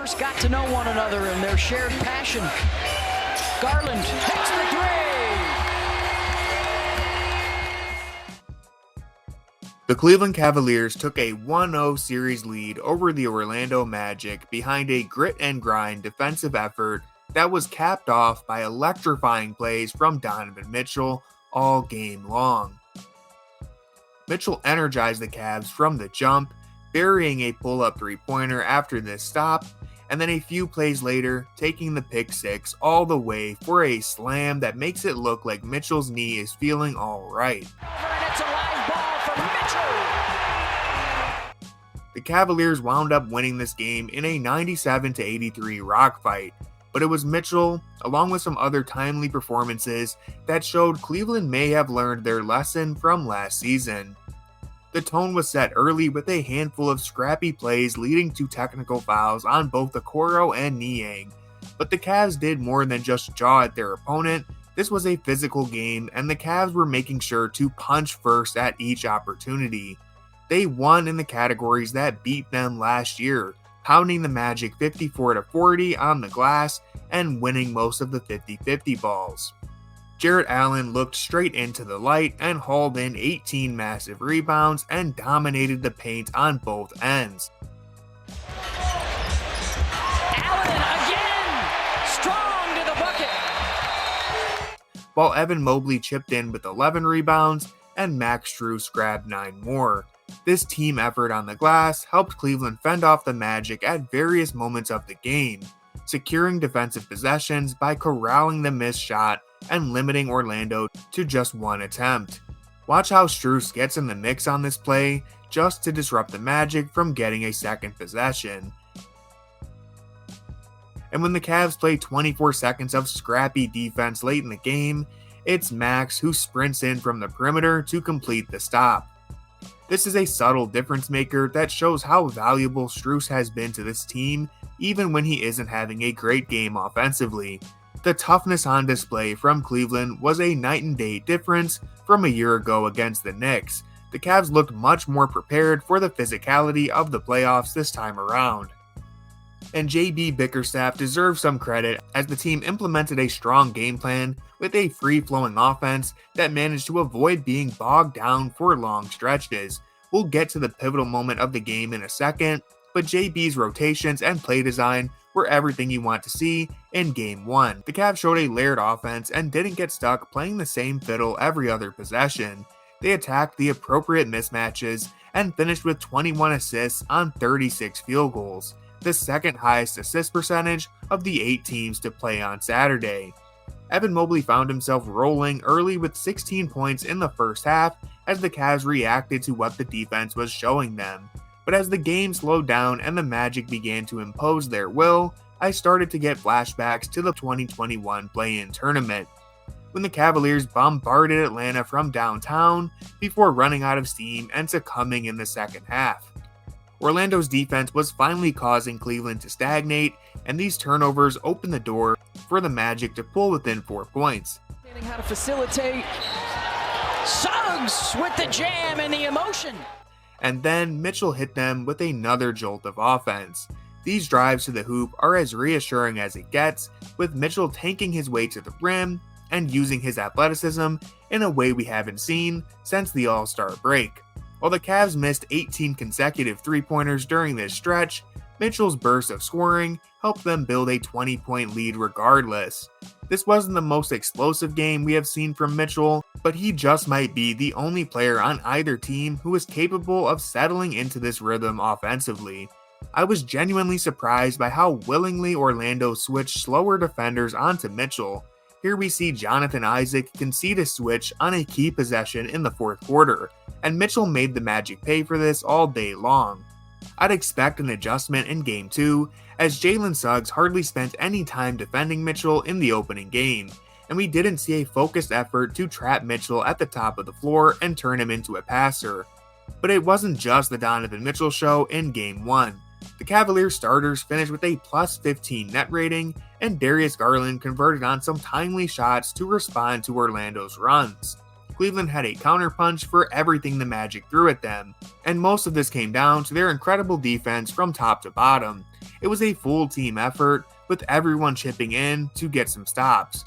course, got to know one another and their shared passion. Garland takes the three. The Cleveland Cavaliers took a 1-0 series lead over the Orlando Magic behind a grit and grind defensive effort that was capped off by electrifying plays from Donovan Mitchell all game long. Mitchell energized the Cavs from the jump, burying a pull-up three-pointer after this stop, and then a few plays later, taking the pick six all the way for a slam that makes it look like Mitchell's knee is feeling alright. And it's a live ball for Mitchell. The Cavaliers wound up winning this game in a 97-83 rock fight, but it was Mitchell, along with some other timely performances, that showed Cleveland may have learned their lesson from last season. The tone was set early with a handful of scrappy plays leading to technical fouls on both Okoro and Niang, but the Cavs did more than just jaw at their opponent. This was a physical game, and the Cavs were making sure to punch first at each opportunity. They won in the categories that beat them last year, pounding the Magic 54-40 on the glass and winning most of the 50-50 balls. Jarrett Allen looked straight into the light and hauled in 18 massive rebounds and dominated the paint on both ends. Allen again, strong to the bucket. While Evan Mobley chipped in with 11 rebounds and Max Strus grabbed 9 more. This team effort on the glass helped Cleveland fend off the Magic at various moments of the game, securing defensive possessions by corralling the missed shot and limiting Orlando to just one attempt. Watch how Strus gets in the mix on this play just to disrupt the Magic from getting a second possession. And when the Cavs play 24 seconds of scrappy defense late in the game, it's Max who sprints in from the perimeter to complete the stop. This is a subtle difference maker that shows how valuable Strus has been to this team even when he isn't having a great game offensively. The toughness on display from Cleveland was a night and day difference from a year ago against the Knicks. The Cavs looked much more prepared for the physicality of the playoffs this time around. And JB Bickerstaff deserves some credit as the team implemented a strong game plan with a free-flowing offense that managed to avoid being bogged down for long stretches. We'll get to the pivotal moment of the game in a second, but JB's rotations and play design were everything you want to see in Game 1. The Cavs showed a layered offense and didn't get stuck playing the same fiddle every other possession. They attacked the appropriate mismatches and finished with 21 assists on 36 field goals, the second highest assist percentage of the 8 teams to play on Saturday. Evan Mobley found himself rolling early with 16 points in the first half as the Cavs reacted to what the defense was showing them. But as the game slowed down and the Magic began to impose their will, I started to get flashbacks to the 2021 play-in tournament, when the Cavaliers bombarded Atlanta from downtown before running out of steam and succumbing in the second half. Orlando's defense was finally causing Cleveland to stagnate, and these turnovers opened the door for the Magic to pull within 4 points. How to facilitate. Suggs with the jam and the emotion. And then Mitchell hit them with another jolt of offense. These drives to the hoop are as reassuring as it gets, with Mitchell tanking his way to the rim and using his athleticism in a way we haven't seen since the All-Star break. While the Cavs missed 18 consecutive three-pointers during this stretch, Mitchell's burst of scoring helped them build a 20-point lead regardless. This wasn't the most explosive game we have seen from Mitchell, but he just might be the only player on either team who is capable of settling into this rhythm offensively. I was genuinely surprised by how willingly Orlando switched slower defenders onto Mitchell. Here we see Jonathan Isaac concede a switch on a key possession in the fourth quarter, and Mitchell made the Magic pay for this all day long. I'd expect an adjustment in Game 2, as Jalen Suggs hardly spent any time defending Mitchell in the opening game, and we didn't see a focused effort to trap Mitchell at the top of the floor and turn him into a passer. But it wasn't just the Donovan Mitchell show in Game 1. The Cavaliers starters finished with a plus 15 net rating, and Darius Garland converted on some timely shots to respond to Orlando's runs. Cleveland had a counterpunch for everything the Magic threw at them, and most of this came down to their incredible defense from top to bottom. It was a full team effort, with everyone chipping in to get some stops.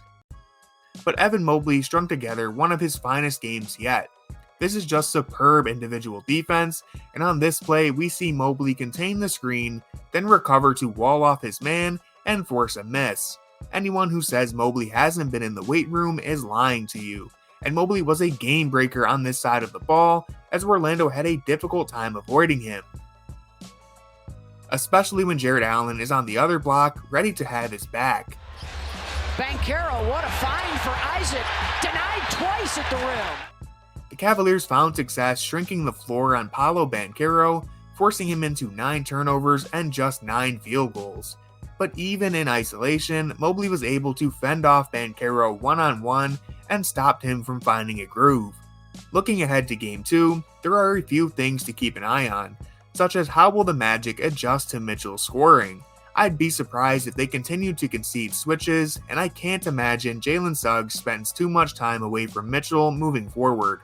But Evan Mobley strung together one of his finest games yet. This is just superb individual defense, and on this play we see Mobley contain the screen, then recover to wall off his man and force a miss. Anyone who says Mobley hasn't been in the weight room is lying to you, and Mobley was a game breaker on this side of the ball as Orlando had a difficult time avoiding him, especially when Jarrett Allen is on the other block ready to have his back. Banchero, what a find for Isaac, denied twice at the rim. The Cavaliers found success shrinking the floor on Paolo Banchero, forcing him into 9 turnovers and just 9 field goals. But even in isolation, Mobley was able to fend off Banchero one-on-one and stopped him from finding a groove. Looking ahead to Game 2, there are a few things to keep an eye on, such as how will the Magic adjust to Mitchell's scoring. I'd be surprised if they continue to concede switches, and I can't imagine Jalen Suggs spends too much time away from Mitchell moving forward.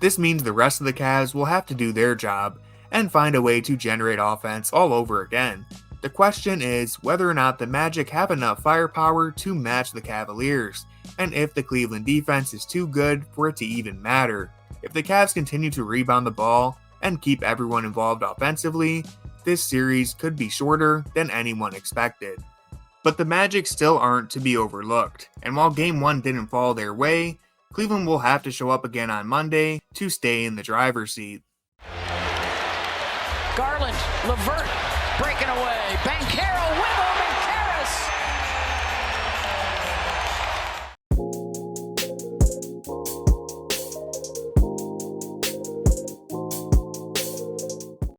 This means the rest of the Cavs will have to do their job and find a way to generate offense all over again. The question is whether or not the Magic have enough firepower to match the Cavaliers, and if the Cleveland defense is too good for it to even matter. If the Cavs continue to rebound the ball and keep everyone involved offensively, this series could be shorter than anyone expected. But the Magic still aren't to be overlooked, and while Game 1 didn't fall their way, Cleveland will have to show up again on Monday to stay in the driver's seat. Garland, Levert, breaking away, Banchero with